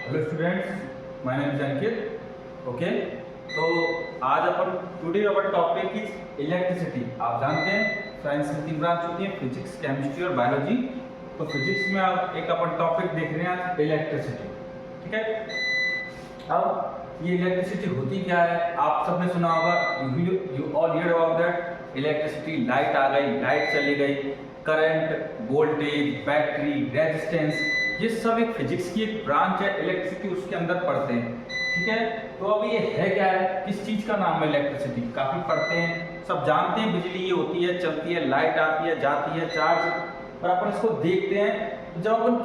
Hello students, my name is Ankit. Okay, तो आज अपन today our topic is electricity. आप जानते हैं साइंस में 3 ब्रांच होती है, फिजिक्स, केमिस्ट्री और बायोलॉजी। तो फिजिक्स में आप एक अपन टॉपिक देख रहे हैं आज, इलेक्ट्रिसिटी। ठीक है, अब ये इलेक्ट्रिसिटी होती क्या है? आप सबने सुना होगा, you all hear about that electricity. Light आ गई, लाइट चली गई, करंट, वोल्टेज, बैटरी, रेजिस्टेंस, ये सब एक फिजिक्स की एक ब्रांच है इलेक्ट्रिसिटी, उसके अंदर पढ़ते हैं। ठीक है, तो अब ये है क्या है, किस चीज का नाम है इलेक्ट्रिसिटी? काफी पढ़ते हैं, सब जानते हैं बिजली ये होती है, चलती है, लाइट आती है, जाती है, चार्ज। और अपन इसको देखते हैं, तो जब अपन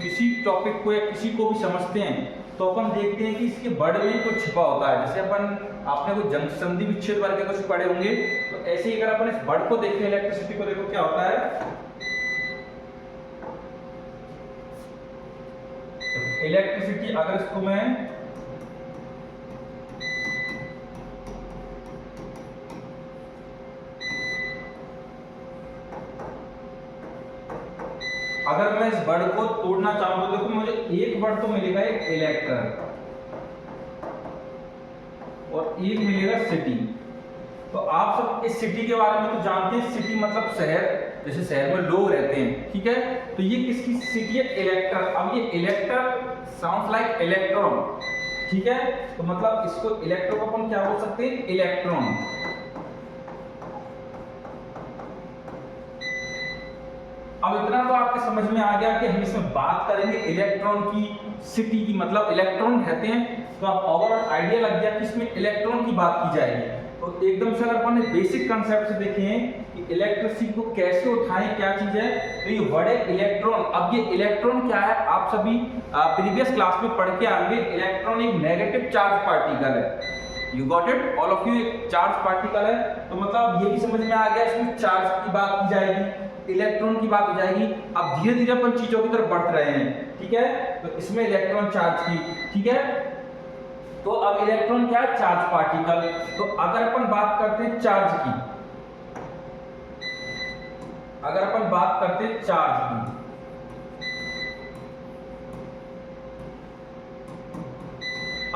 किसी टॉपिक को या किसी को भी समझते हैं तो अपन देखते हैं कि इसके वर्ड में कुछ छिपा होता है। जैसे अपन आपने कोई संधि विच्छेद वर्ग के कुछ पढ़े होंगे, तो ऐसे ही अगर अपन इस वर्ड को देखें, इलेक्ट्रिसिटी को देखो क्या होता है। इलेक्ट्रिसिटी अगर इसको मैं इस वर्ड को तोड़ना चाहूं तो देखो मुझे एक वर्ड तो मिलेगा, एक इलेक्ट्रन, और एक मिलेगा सिटी। तो आप सब इस सिटी के बारे में तो जानते हैं, सिटी मतलब शहर, जैसे शहर में लोग रहते हैं। ठीक है, तो ये किसकी सिटी है? इलेक्ट्रन। अब ये इलेक्ट्रन साउंड्स लाइक इलेक्ट्रॉन। ठीक है, तो मतलब इसको इलेक्ट्रॉन को अपन क्या बोल सकते हैं? इलेक्ट्रॉन। अब इतना तो आपके समझ में आ गया कि हम इसमें बात करेंगे इलेक्ट्रॉन की, सिटी की, मतलब इलेक्ट्रॉन कहते हैं। तो आप ओवरऑल आइडिया लग गया कि इसमें इलेक्ट्रॉन की बात की जाएगी। तो एकदम से अगर अपन बेसिक कंसेप्ट से देखें कि इलेक्ट्रिसिटी को कैसे उठाएं, क्या चीज है, तो ये वर्ड है इलेक्ट्रॉन। अब ये इलेक्ट्रॉन क्या है, आप सभी प्रीवियस क्लास में पढ़ के आएंगे। इलेक्ट्रॉन एक नेगेटिव चार्ज पार्टिकल है। You got it, all of you, एक चार्ज पार्टिकल है। तो मतलब ये भी समझ में आ गया, इसमें चार्ज की बात की जाएगी, इलेक्ट्रॉन की बात हो जाएगी। अब धीरे धीरे अपन चीजों की तरफ बढ़ रहे हैं। ठीक है, तो इसमें इलेक्ट्रॉन चार्ज की, ठीक है, तो अब इलेक्ट्रॉन क्या है? Charge particle. तो अगर अपन बात करते हैं चार्ज की, अगर अपन बात करते हैं चार्ज की,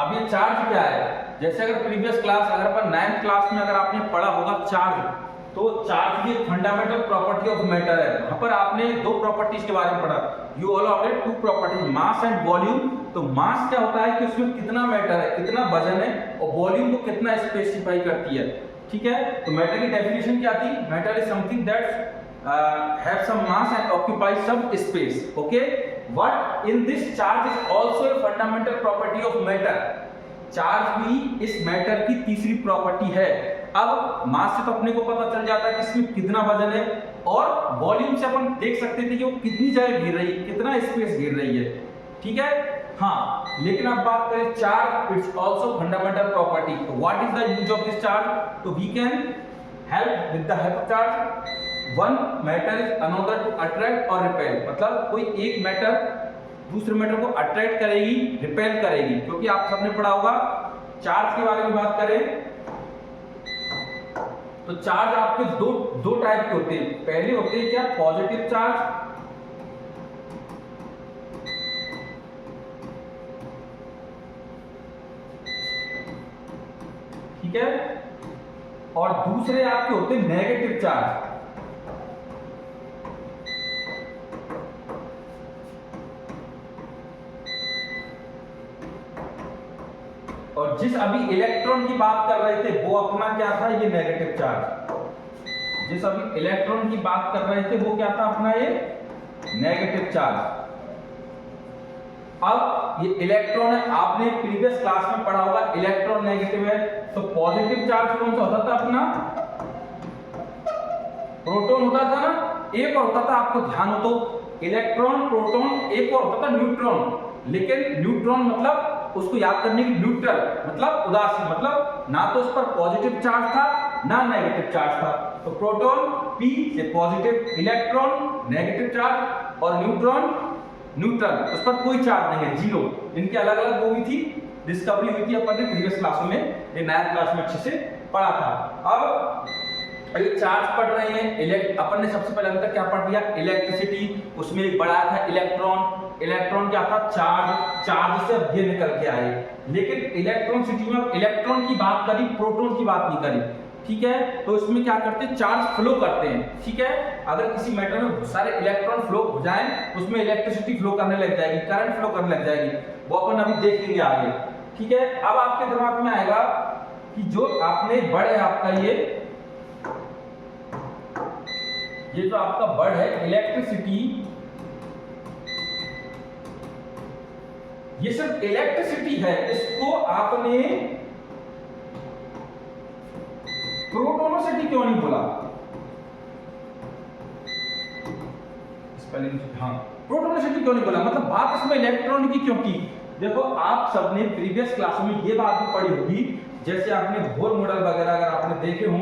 अब ये चार्ज क्या है? जैसे अगर प्रीवियस क्लास, अगर अपन 9th क्लास में अगर आपने पढ़ा होगा चार्ज, तो चार्ज की फंडामेंटल प्रॉपर्टी ऑफ मैटर है। वहां पर आपने दो प्रॉपर्टीज के बारे में पढ़ा। You all already two properties, mass and volume. तो मास क्या होता है कि उसमें कितना मैटर है, कितना वजन है, और वॉल्यूम को कितना स्पेसिफाई करती है। ठीक है, तो मैटर की डेफिनेशन क्या थी? Matter is something that have some mass and occupies some space. Okay, what in this charge is also a fundamental property of matter. Charge भी इस मैटर की तीसरी प्रॉपर्टी है। अब मास से तो अपने को पता चल जाता है कि इसमें कितना वजन है, और वॉल्यूम से अपन देख सकते थे कि वो कितनी जगह घेर रही है, कितना स्पेस घेर रही है। ठीक है, हाँ, लेकिन अब बात करें charge, it's also fundamental property. What is the use of this charge? तो we can help with the help of charge one matter is another to attract और रिपेल। मतलब कोई एक मैटर दूसरे मैटर को अट्रैक्ट करेगी, रिपेल करेगी। क्योंकि आप सबने पढ़ा होगा, चार्ज के बारे में बात करें तो चार्ज आपके दो टाइप के होते हैं। पहले होते हैं क्या? पॉजिटिव चार्ज, ठीक है, और दूसरे आपके होते हैं नेगेटिव चार्ज। और जिस अभी इलेक्ट्रॉन की बात कर रहे थे वो अपना क्या था? ये नेगेटिव चार्ज। जिस अभी इलेक्ट्रॉन की बात कर रहे थे वो क्या था? अपना ये नेगेटिव चार्ज। अब ये इलेक्ट्रॉन है, आपने प्रीवियस क्लास में पढ़ा होगा इलेक्ट्रॉन नेगेटिव है। तो पॉजिटिव चार्ज कौन सा होता था? अपना प्रोटॉन होता था ना। एक और होता था, आपको ध्यान हो तो, इलेक्ट्रॉन, प्रोटॉन, एक और होता था न्यूट्रॉन। लेकिन न्यूट्रॉन मतलब उसको याद करने की, न्यूट्रल मतलब उदासीन, मतलब ना तो उस पर पॉजिटिव चार्ज था ना नेगेटिव चार्ज था। तो प्रोटॉन P से पॉजिटिव, इलेक्ट्रॉन नेगेटिव चार्ज, और न्यूट्रॉन न्यूट्रल, उस पर कोई चार्ज नहीं है, जीरो। इनकी अलग अलग वो भी थी, डिस्कवरी हुई थी अपन ने प्रीवियस क्लासों में, ये 9th क्लास में अच्छे से पढ़ा था। अब अभी चार्ज पढ़ रहे हैं, अपन ने सबसे पहले अंतर क्या पढ़ लिया, इलेक्ट्रिसिटी, उसमें एक बड़ा था इलेक्ट्रॉन, इलेक्ट्रॉन क्या था, चार्ज, चार्ज से अब ये निकल के आए। लेकिन इलेक्ट्रॉनिसिटी में इलेक्ट्रॉन की बात करी, प्रोटॉन की बात नहीं करी, ठीक है। तो इसमें क्या करते हैं, चार्ज फ्लो करते हैं, ठीक है। अगर किसी मैटर में बहुत सारे इलेक्ट्रॉन फ्लो हो जाएं तो उसमें इलेक्ट्रिसिटी फ्लो करने लग जाएगी, करंट फ्लो करने लग जाएगी, वो अपन अभी देखेंगे आगे, ठीक है। अब आपके दिमाग में आएगा कि जो आपने वर्ड है आपका ये जो आपका वर्ड है इलेक्ट्रिसिटी, ये सिर्फ इलेक्ट्रिसिटी है, इसको आपने प्रोटोनोसिटी क्यों नहीं बोला, हाँ प्रोटोनोसिटी क्यों नहीं बोला, मतलब बात इसमें इलेक्ट्रॉन की क्यों की। देखो आप सबने प्रीवियस क्लास में ये बात भी पढ़ी होगी, जैसे आपने बोर मॉडल वगैरह अगर आपने देखे हो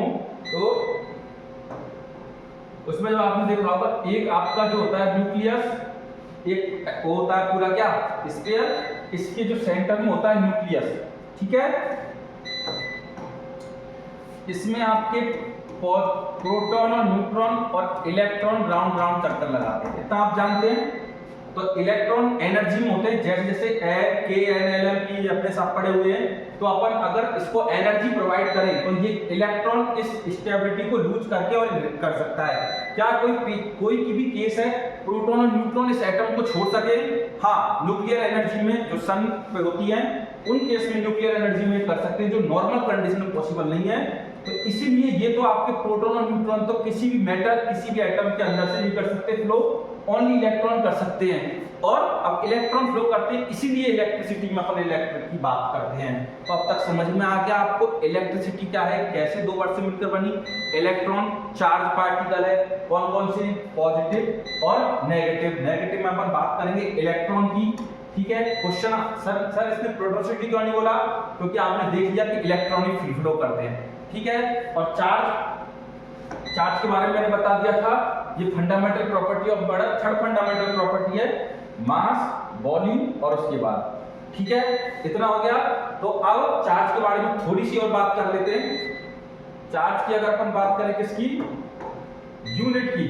तो उसमें जो आपने देखा होगा, एक आपका जो होता है न्यूक्लियस, एक वो होता है पूरा क्या स्फीयर, इसके जो सेंटर में होता है न्यूक्लियस, ठीक है। इसमें आपके प्रोटॉन और न्यूट्रॉन और इलेक्ट्रॉन राउंड राउंड चक्कर लगाते हैं, इतना आप जानते हैं। तो इलेक्ट्रॉन एनर्जी में होते हैं, जैसे जैसे KNLM की अपने साथ पड़े हुए हैं, तो अपन अगर इसको एनर्जी प्रोवाइड करें तो ये इलेक्ट्रॉन इस स्टेबिलिटी को लूज करके और कर सकता है। क्या कोई की भी केस है प्रोटॉन और न्यूट्रॉन इस एटम को छोड़ सके, हाँ न्यूक्लियर एनर्जी में जो सन पे होती है उन केस में न्यूक्लियर एनर्जी में कर सकते हैं, जो नॉर्मल कंडीशन में पॉसिबल नहीं है। तो इसीलिए ये तो आपके प्रोटॉन और न्यूट्रॉन तो किसी भी मैटर किसी भी एटम के अंदर से नहीं कर सकते फ्लो, ओनली इलेक्ट्रॉन कर सकते हैं। और अब इलेक्ट्रॉन फ्लो करते हैं, इसीलिए इलेक्ट्रिसिटी में अपन इलेक्ट्रिक की बात करते हैं। तो अब तक समझ में आ गया आपको इलेक्ट्रिसिटी क्या है, कैसे दो वर्ड से मिलकर बनी। इलेक्ट्रॉन चार्ज पार्टिकल है, कौन कौन से, पॉजिटिव और नेगेटिव। नेगेटिव में अपन बात करेंगे इलेक्ट्रॉन की, ठीक है। क्वेश्चन सर इसने प्रोटोनोसिटी क्यों नहीं बोला, क्योंकि आपने देख लिया कि इलेक्ट्रॉनिक फ्री फ्लो करते हैं, ठीक है। और चार्ज के बारे में मैंने बता दिया था, ये फंडामेंटल प्रॉपर्टी ऑफ बड़ा थर्ड फंडामेंटल प्रॉपर्टी है, मास, वॉल्यूम और उसके बाद, ठीक है। इतना हो गया। तो अब चार्ज के बारे में थोड़ी सी और बात कर लेते हैं। चार्ज की अगर अपन बात करें किसकी, यूनिट की,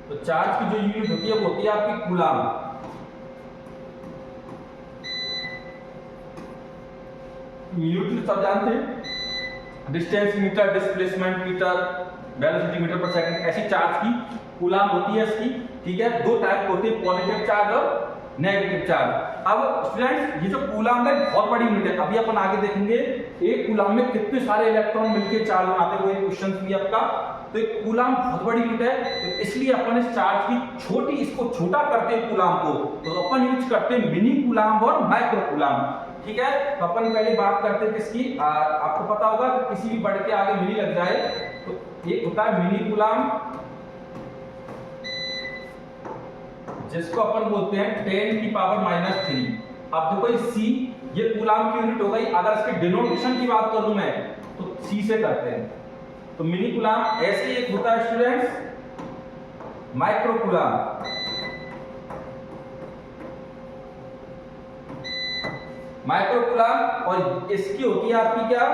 तो चार्ज की जो यूनिट होती है वो होती है आपकी कूलाम। यूनिट सब जानते हैं, distance metre, displacement metre, velocity metre पर सेकंड, ऐसी चार्ज की कूलाम होती है इसकी, ठीक है। दो टाइप होते हैं, पॉजिटिव चार्ज और नेगेटिव चार्ज। अब स्टूडेंट्स ये जो कूलाम है बहुत बड़ी यूनिट है, अभी अपन आगे देखेंगे एक कूलाम में कितने सारे इलेक्ट्रॉन मिलकर चार्ज बनाते हुए क्वेश्चन भी आपका। तो एक कूलाम बहुत बड़ी यूनिट है, तो इसलिए अपन इस चार्ज की छोटी, इसको छोटा करते हैं कूलाम को, तो अपन यूज करते हैं मिनी कूलाम और माइक्रो कूलाम, ठीक है। तो अपन पहले बात करते हैं किसकी, आपको पता होगा कि किसी भी वर्ड के आगे मिनी लग जाए तो एक होता है मिनी कूलाम, जिसको अपन बोलते हैं 10 की पावर -3। अब देखो C ये कूलाम की यूनिट हो गई। अगर इसके डिनोटेशन की बात करूं मैं तो C से करते हैं, तो मिनी कूलाम। ऐसे ही एक होता है students micro coulomb. Micro coulomb और इसकी होती है आपकी क्या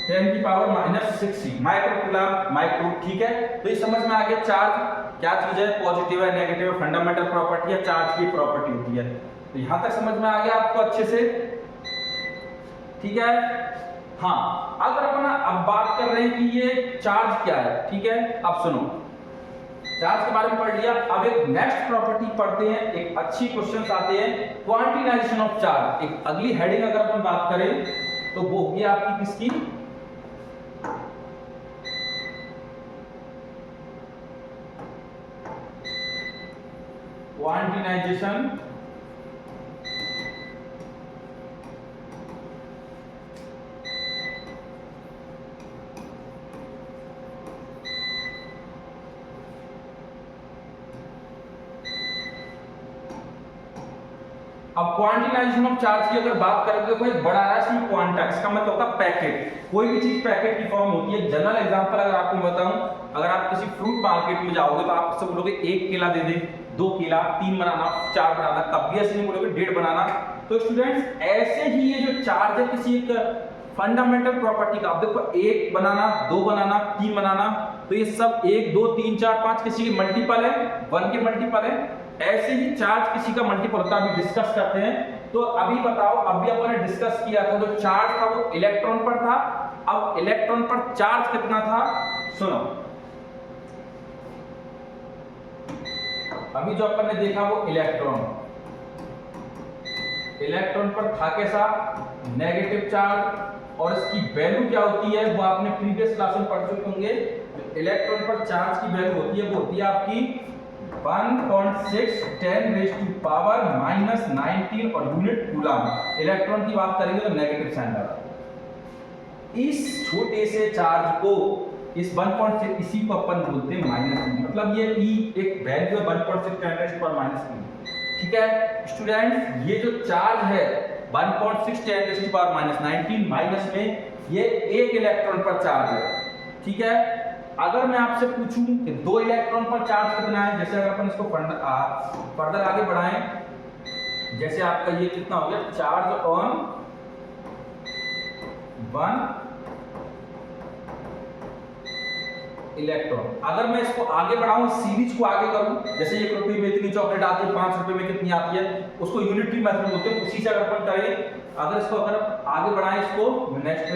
10 की पावर -6 माइक्रो कूलाम, माइक्रो, ठीक है। तो ये समझ में आ गया चार्ज क्या चीज है, पॉजिटिव है, नेगेटिव है, फंडामेंटल प्रॉपर्टी है, चार्ज की प्रॉपर्टी होती है। तो यहां तक समझ में आ गया आपको अच्छे से, ठीक है। हाँ, अगर अपन अब बात कर रहे हैं कि ये चार्ज क्या है, ठीक है। अब सुनो, चार्ज के बारे में पढ़ लिया, अब एक नेक्स्ट प्रॉपर्टी पढ़ते हैं। एक अच्छी क्वेश्चंस आते हैं, क्वांटिनाइजेशन ऑफ चार्ज। एक अगली हेडिंग अगर अपन बात करें तो वो होगी आपकी किसकी, क्वांटिनाइजेशन अब क्वांटिनाइजेशन ऑफ चार्ज की अगर बात करें तो कोई बड़ा है इसमें क्वांटा, इसका मतलब होता है पैकेट। कोई भी चीज पैकेट की फॉर्म होती है। जनरल एग्जांपल अगर आपको बताऊं, अगर आप किसी फ्रूट मार्केट में जाओगे तो आप सब बोलोगे 1 केला दे दे, 2 केला, 3 बनाना, 4 बनाना, कभी ऐसे नहीं बोलोगे 1.5 बनाना, तो स्टूडेंट्स ऐसे ही ये जो चार्ज है किसी एक फंडामेंटल प्रॉपर्टी का, आप देखो एक बनाना, दो बनाना, तीन बनाना, तो ये सब 1 2 3 4 5 किसी के मल्टीपल है, 1 के मल्टीपल है। ऐसे ही चार्ज किसी का मल्टीपल होता है, अभी डिस्कस करते हैं। तो अभी बताओ, अभी अपन ने डिस्कस किया था जो चार्ज था वो इलेक्ट्रॉन पर था। अब इलेक्ट्रॉन पर चार्ज कितना था, सुनो। अभी जो अपन ने देखा वो इलेक्ट्रॉन पर था कैसा, नेगेटिव चार्ज, और इसकी वैल्यू क्या होती है वो आपने प्रीवियस क्लास में पढ़ चुके होंगे। इलेक्ट्रॉन पर चार्ज की वैल्यू होती है वो होती है आपकी 1.6 10⁻⁻⁹ और यूनिट कूलम। इलेक्ट्रॉन की बात करेंगे तो नेगेटिव साइन लगा। इस छोटे से चार्ज को, इस 1.6, इसी को अपन बोलते हैं -e, मतलब ये e एक वैल्यू है 1.6 10⁻⁻⁻⁷। ठीक है स्टूडेंट्स, ये जो चार्ज है 1.6 10⁻⁻⁹ माइनस में ये एक इलेक्ट्रॉन पर चार्ज है। ठीक है, अगर मैं आपसे पूछूं कि 2 इलेक्ट्रॉन पर चार्ज कितना है, जैसे अगर अपन इसको फर्दर आगे बढ़ाएं, जैसे आपका ये कितना हो गया, चार्ज ऑन 1 इलेक्ट्रॉन। अगर मैं इसको आगे बढ़ाऊं, सीरीज को आगे करूं, जैसे 1 रुपए में इतनी चॉकलेट आती है, 5 रुपए में कितनी आती है, उसको यूनिटरी मेथड बोलते हैं। उसी से अगर अपन करें, अगर इसको अगर आगे बढ़ाएं, इसको नेक्स्ट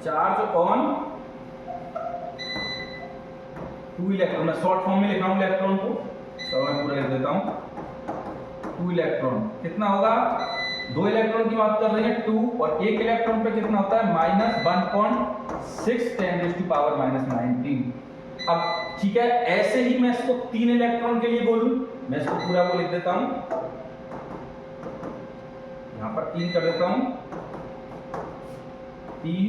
चार्ज ऑन 2 इलेक्ट्रॉन, मैं शॉर्ट फॉर्म में लिख रहा हूं इलेक्ट्रॉन को, तो मैं पूरा लिख देता हूं 2 इलेक्ट्रॉन। कितना होगा, 2 इलेक्ट्रॉन की बात कर रहे हैं 2, और 1 इलेक्ट्रॉन पे कितना होता है -1.6 10⁻⁻⁹। अब ठीक है, ऐसे ही मैं इसको 3 इलेक्ट्रॉन के लिए बोलूं, मैं इसको पूरा को लिख देता हूं, यहां पर 3 कर देता हूं, 3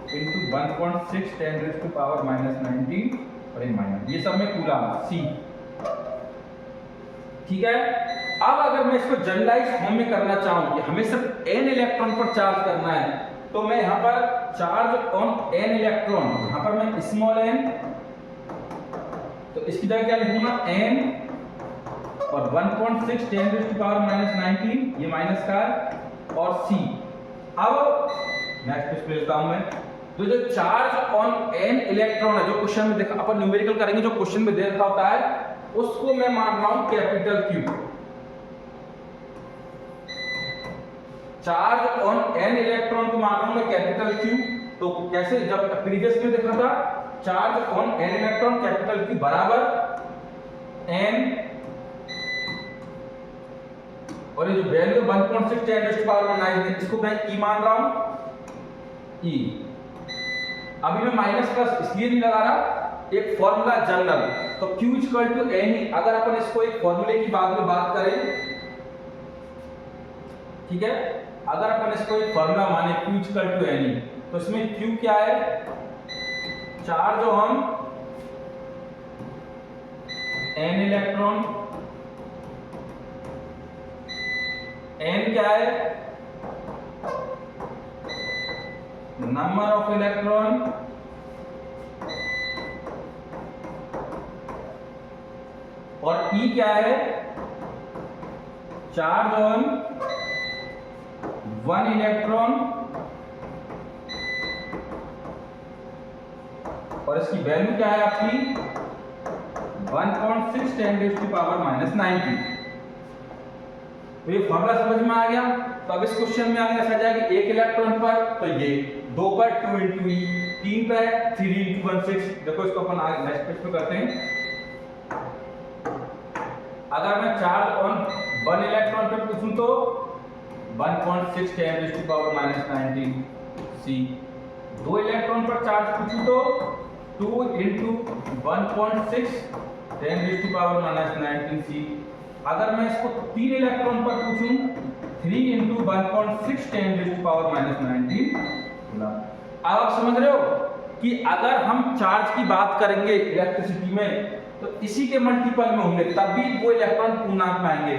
× 1.6 10⁻⁻⁹ और ये सब में कूलम C। ठीक है, अब अगर मैं इसको जनरलाइज फॉर्म में करना चाहूं कि हमें सिर्फ n इलेक्ट्रॉन पर चार्ज करना है, तो मैं यहां पर चार्ज ऑन n इलेक्ट्रॉन, यहां पर मैं स्मॉल n, तो इसकी जगह क्या लिखूंगा n, और 1.6 10⁻⁻⁹ ये माइनस का, और C। अब नेक्स्ट पे लेता हूं मैं, तो जो चार्ज ऑन n इलेक्ट्रॉन है, जो क्वेश्चन में देखा, अपन न्यूमेरिकल करेंगे, जो क्वेश्चन में दे रखा होता है उसको मैं मान रहा हूं capital Q। Charge on n electron को मान रहा हूं मैं कैपिटल Q। तो कैसे, जब प्रीवियस में देखा था, charge on n electron capital Q बराबर n, और ये जो वैल्यू 1.6 10⁻⁹ इसको मैं E मान रहा हूं, E। अभी मैं माइनस प्लस इसलिए नहीं लगा रहा, एक फॉर्मूला जनरल, तो Q = NE। अगर अपन इसको एक फॉर्मूले की बाद में बात करें, ठीक है, अगर अपन इसको एक फॉर्मूला माने Q = NE, तो इसमें Q क्या है, charge on n electron, n क्या है, नंबर ऑफ इलेक्ट्रॉन, और E क्या है, चार्ज ऑन 1 इलेक्ट्रॉन, और इसकी वैल्यू क्या है आपकी 1.6 10⁻⁻⁹। तो ये फॉर्मूला समझ में आ गया। तो अब इस क्वेश्चन में अगर ऐसा जाए कि 1 इलेक्ट्रॉन पर, तो ये 2 पर 2 × E, 3 पर 3 × 1.6। देखो इसको अपन आगे नेक्स्ट पेज पे करते हैं। अगर मैं चार्ज ऑन 1 इलेक्ट्रॉन पे पूछूं तो 1.6 10⁻⁻⁹ C। 2 इलेक्ट्रॉन पर चार्ज पूछूं तो 2 × 1.6 10⁻⁻⁹ C। अगर मैं इसको 3 इलेक्ट्रॉन पर पूछूं 3 × 1.6 10⁻⁻⁹। अब आप समझ रहे हो कि अगर हम चार्ज की बात करेंगे इलेक्ट्रिसिटी में, तो इसी के मल्टीपल में होंगे, तभी वो इलेक्ट्रॉन पूर्णांक में आएंगे।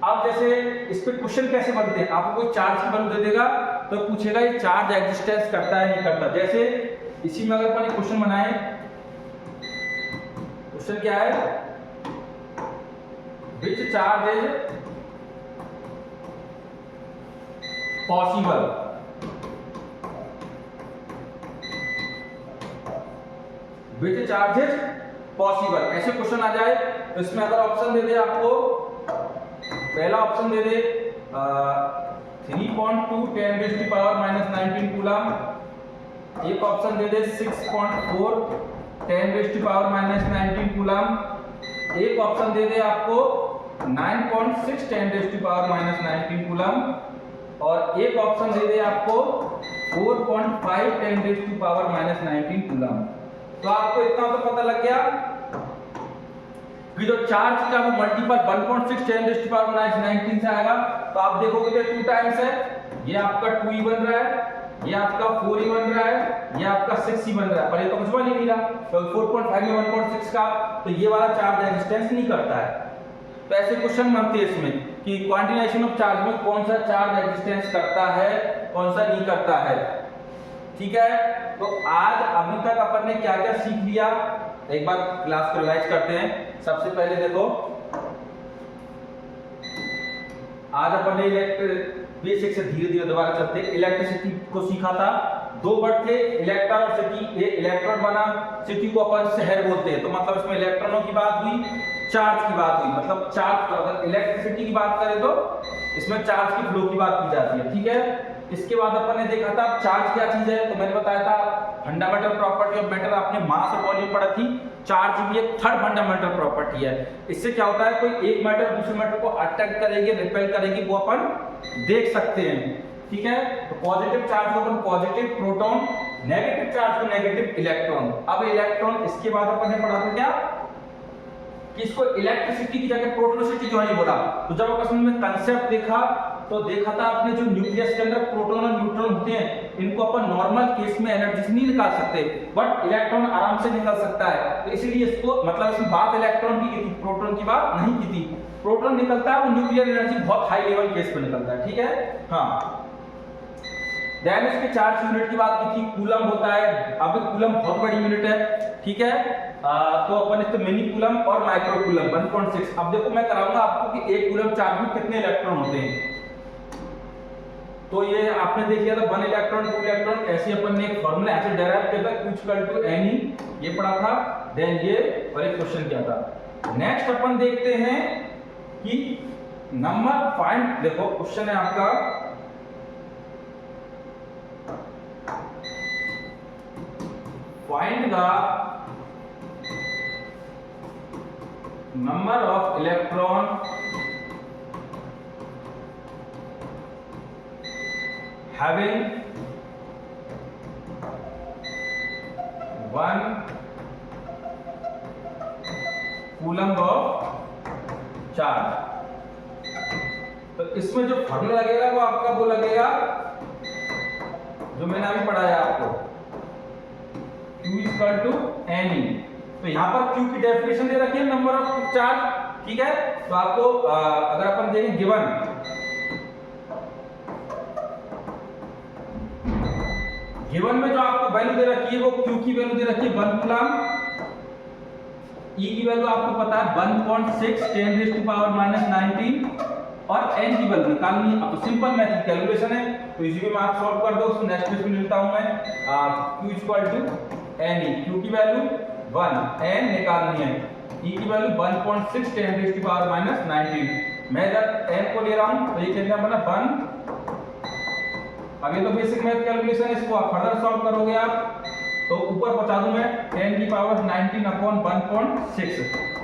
अब जैसे इस पे क्वेश्चन कैसे बनते हैं, आपको कोई चार्ज की वैल्यू दे देगा तो पूछेगा ये चार्ज एग्जिस्टेंस करता है नहीं करता। जैसे इसी में अगर अपन एक क्वेश्चन बनाए, क्वेश्चन क्या है, which charge is possible. Which charge is possible, ऐसे क्वेश्चन आ जाए तो इसमें अगर ऑप्शन दे दे आपको, पहला ऑप्शन दे दे 3.2 10⁻⁻19 कूलम, एक ऑप्शन दे दे 6.4 10⁻⁻19 कूलम, एक ऑप्शन दे दे आपको 9.6 10⁻⁻19 कूलम, और एक ऑप्शन दे दे आपको 4.5 10⁻⁻19 कूलम। तो आपको इतना तो पता लग गया कि जो चार्ज का वो मल्टीपल 1.6 10⁻⁹ से आएगा। तो आप देखोगे तो 2 टाइम्स है, ये आपका 2e बन रहा है, ये आपका 4e बन रहा है, ये आपका 6e बन रहा है, पर ये तो कुछ बन नहीं रहा, तो 4.5 में 1.6 का, तो ये वाला चार्ज रेजिस्टेंस नहीं करता है। तो ऐसे क्वेश्चन बनते हैं इसमें कि क्वांटिनेशन ऑफ चार्ज में कौन सा चार्ज रेजिस्टेंस करता है, कौन सा नहीं करता है। ठीक है, तो आज अभी तक अपन ने क्या क्या सीख लिया, एक बार क्लास को रिवाइज करते हैं। सबसे पहले देखो, आज अपन ने बेसिक से धीरे धीरे दोबारा चलते इलेक्ट्रिसिटी को सीखा था। 2 वर्ड थे, इलेक्ट्रॉन और सिटी। ये इलेक्ट्रॉन बना, सिटी को अपन शहर बोलते हैं, तो मतलब इसमें इलेक्ट्रॉनों की बात हुई, चार्ज की बात हुई, मतलब चार्ज, अगर इलेक्ट्रिसिटी की बात करें तो इसमें चार्ज की फ्लो की बात की जाती है। ठीक है, इसके बाद अपन ने देखा था चार्ज क्या चीज है, तो मैंने बताया था फंडामेंटल प्रॉपर्टी ऑफ मैटर, आपने मास और वॉल्यूम पढ़ा थी। चार्ज भी एक थर्ड फंडामेंटल प्रॉपर्टी है। इससे क्या होता है, कोई एक मैटर दूसरे मैटर को अट्रैक्ट करेगी, रिपेल करेगी, वो अपन देख सकते हैं। ठीक है, तो पॉजिटिव चार्ज को अपन पॉजिटिव प्रोटॉन, नेगेटिव चार्ज को नेगेटिव इलेक्ट्रॉन। अब इलेक्ट्रॉन, इसके बाद अपन ने पढ़ा था क्या कि इसको इलेक्ट्रिसिटी की जगह प्रोटोनिसिटी क्यों नहीं बोला। तो जब अपन में कंसेप्ट देखा तो देखा था आपने, जो न्यूक्लियस के अंदर प्रोटॉन और न्यूट्रॉन होते हैं, इनको अपन नॉर्मल केस में एनर्जी से नहीं निकाल सकते, बट इलेक्ट्रॉन आराम से निकल सकता है। तो इसलिए इसको, मतलब इसमें बात इलेक्ट्रॉन की थी, प्रोटॉन की बात नहीं की थी। प्रोटॉन निकलता है, वो न्यूक्लियर एनर्जी बहुत हाई लेवल केस पे निकलता है। ठीक है, हाँ। देन इसके चार्ज यूनिट की बात की थी, कूलम होता है। अब कूलम बहुत बड़ी यूनिट है। ठीक है, तो अपन इसको मिनी कूलम और माइक्रो कूलम 1.6। अब देखो मैं कराऊंगा आपको कि एक कूलम चार्ज में कितने इलेक्ट्रॉन होते हैं। तो ये आपने देख लिया था 1 इलेक्ट्रॉन 2 इलेक्ट्रॉन, ऐसे अपन ने एक फार्मूला ऐसे डेराइव किया था, Q इक्वल टू Ne, ये पढ़ा था। देन ये और एक क्वेश्चन किया था। नेक्स्ट अपन देखते हैं कि नंबर फाइंड, देखो क्वेश्चन है आपका, find the number of electron having 1 coulomb of charge. तो इसमें जो फॉर्मूला लगेगा वो आपका वो लगेगा जो मैंने अभी पढ़ाया आपको, Q इक्वल टू Ne। तो यहाँ पर Q की डेफिनेशन दे रखी है, नंबर ऑफ चार्ज। ठीक है, तो आपको अगर अपन देखें गिवन में जो आपको वैल्यू दे रखी है वो Q की वैल्यू दे रखी है 1 कूलम, E की वैल्यू आपको पता है 1.6 10⁻⁻19 और N की वैल्यू निकालनी है। अब तो सिंपल मैथड कैलकुलेशन है, तो इसी में आप सॉल्व कर दो। उसको नेक्स्ट क्वेश्चन मिलता हूं मैं। Q equal to Ne, Q की वैल्यू 1, N निकालनी है, E की वैल्यू 1.6 10⁻⁻19। मैं इधर N को ले रहा हूं, तो ये कितना बना 1। अब ये तो बेसिक मैथ कैलकुलेशन है, इसको आप फर्दर सॉल्व करोगे आप, तो ऊपर बचा दूं मैं 10 की पावर 19 अपॉन 1.6,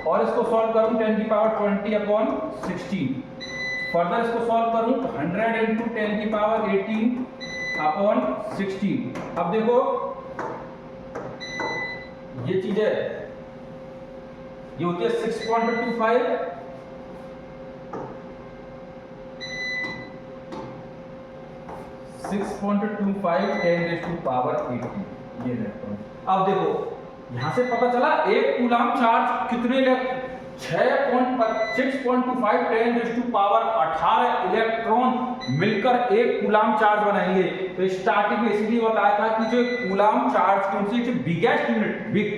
और इसको सॉल्व करूं 10 की पावर 20 अपॉन 16। फर्दर इसको सॉल्व करूं 100 इंटू 10 की पावर 18 अपॉन 16। अब देखो ये चीज है, ये होती है 6.25, ये इलेक्ट्रॉन। अब देखो यहां से पता चला एक कूलम चार्ज कितने 6.25 10⁻18 इलेक्ट्रॉन मिलकर एक कूलम चार्ज बनाएंगे। तो स्टार्टिंग में इसलिए बताया था कि जो कूलम चार्ज की biggest unit, big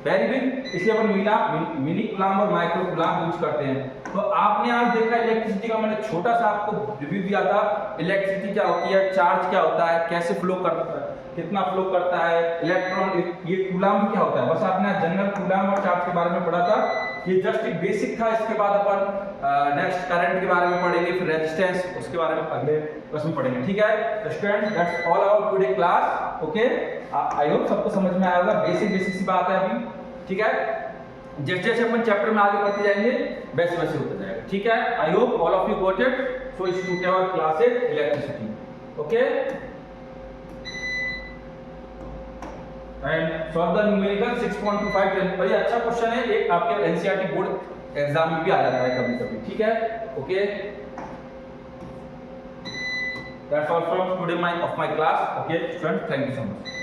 very big, इसलिए अपन मिनी कूलाम और माइक्रो कूलाम यूज करते हैं। तो आपने आज देखा इलेक्ट्रिसिटी का, मैंने छोटा सा आपको रिव्यू दिया था, इलेक्ट्रिसिटी क्या होती है, चार्ज क्या होता है, कैसे फ्लो करता है, कितना फ्लो करता है, इलेक्ट्रॉन, ये कूलाम क्या होता है। बस आपने जनरल कूलाम और चार्ज के बारे में पढ़ा था, ये जस्ट एक बेसिक था। इसके बाद अपन नेक्स्ट करंट के बारे में पढ़ेंगे, फिर रेजिस्टेंस, उसके बारे में अगले क्लास में पढ़ेंगे, ठीक है। Student, that's all about today class, okay. I hope सबको समझ में आया होगा, बेसिक सी बात है अभी, ठीक है। जैसे जैसे अपन चैप्टर में आगे बढ़ते जाएंगे वैसे वैसे होता जाएगा, ठीक है। I hope all of you got it. So it's to our class electricity, okay. And solve the numerical 6.25 पर। ये अच्छा क्वेश्चन है, एक आपके एनसीईआरटी बोर्ड एग्जाम में भी आ जाता है कभी कभी, ठीक है, okay. That's all from today of my class, okay students, thank you so much.